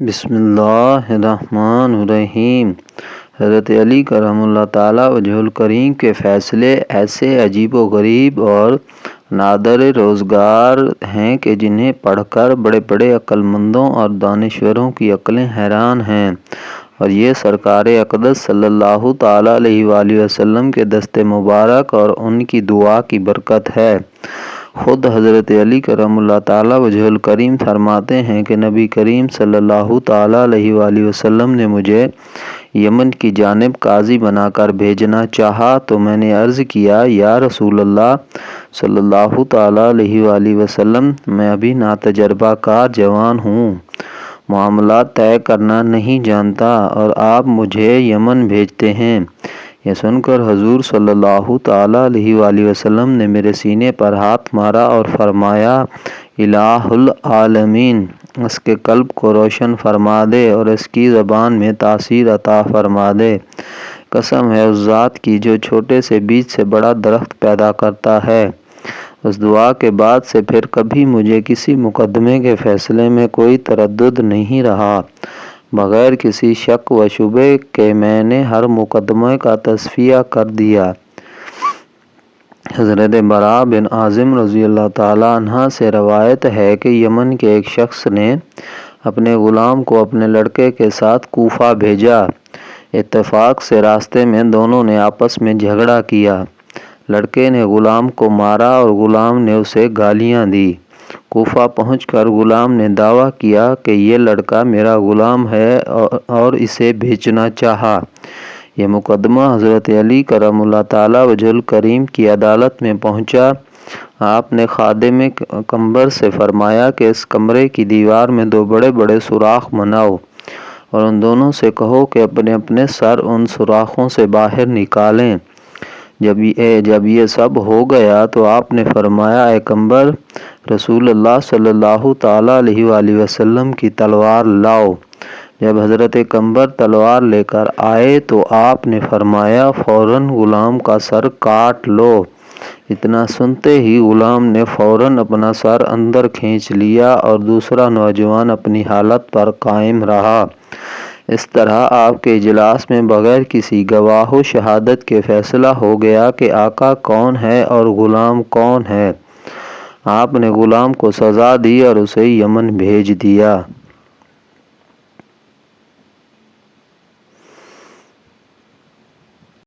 بسم اللہ الرحمن الرحیم۔ حضرت علی کرم اللہ تعالیٰ وجہ الکریم کے فیصلے ایسے عجیب و غریب اور نادر روزگار ہیں کہ جنہیں پڑھ کر بڑے بڑے عقل مندوں اور دانشوروں کی عقلیں حیران ہیں، اور یہ سرکار اقدس صلی اللہ تعالیٰ علیہ وآلہ وسلم کے دست مبارک اور ان کی دعا کی برکت ہے۔ خود حضرت علی کرم اللہ تعالیٰ وجہ الکریم فرماتے ہیں کہ نبی کریم صلی اللہ تعالیٰ علیہ وآلہ وسلم نے مجھے یمن کی جانب قاضی بنا کر بھیجنا چاہا تو میں نے عرض کیا، یا رسول اللہ صلی اللہ تعالیٰ علیہ وآلہ وسلم، میں ابھی ناتجربہ کار جوان ہوں، معاملات طے کرنا نہیں جانتا، اور آپ مجھے یمن بھیجتے ہیں۔ یہ سن کر حضور صلی اللہ تعالیٰ علیہ وآلہ وسلم نے میرے سینے پر ہاتھ مارا اور فرمایا، الہ العالمین اس کے قلب کو روشن فرما دے اور اس کی زبان میں تاثیر عطا فرما دے۔ قسم ہے اس ذات کی جو چھوٹے سے بیج سے بڑا درخت پیدا کرتا ہے۔ اس دعا کے بعد سے پھر کبھی مجھے کسی مقدمے کے فیصلے میں کوئی تردد نہیں رہا۔ بغیر کسی شک و شبے کے میں نے ہر مقدمے کا تصفیہ کر دیا۔ حضرت براء بن عازب رضی اللہ تعالیٰ عنہ سے روایت ہے کہ یمن کے ایک شخص نے اپنے غلام کو اپنے لڑکے کے ساتھ کوفہ بھیجا۔ اتفاق سے راستے میں دونوں نے آپس میں جھگڑا کیا۔ لڑکے نے غلام کو مارا اور غلام نے اسے گالیاں دی۔ کوفہ پہنچ کر غلام نے دعویٰ کیا کہ یہ لڑکا میرا غلام ہے اور اسے بیچنا چاہا۔ یہ مقدمہ حضرت علی کرم اللہ تعالیٰ وجہ الکریم کی عدالت میں پہنچا۔ آپ نے خادم کمبر سے فرمایا کہ اس کمرے کی دیوار میں 2 بڑے بڑے سوراخ بناؤ اور ان دونوں سے کہو کہ اپنے اپنے سر ان سوراخوں سے باہر نکالیں۔ جب یہ سب ہو گیا تو آپ نے فرمایا، اے کمبر، رسول اللہ صلی اللہ تعالیٰ علیہ وآلہ وسلم کی تلوار لاؤ۔ جب حضرت کمبر تلوار لے کر آئے تو آپ نے فرمایا، فوراً غلام کا سر کاٹ لو۔ اتنا سنتے ہی غلام نے فوراً اپنا سر اندر کھینچ لیا اور دوسرا نوجوان اپنی حالت پر قائم رہا۔ اس طرح آپ کے اجلاس میں بغیر کسی گواہ و شہادت کے فیصلہ ہو گیا کہ آقا کون ہے اور غلام کون ہے۔ آپ نے غلام کو سزا دی اور اسے یمن بھیج دیا۔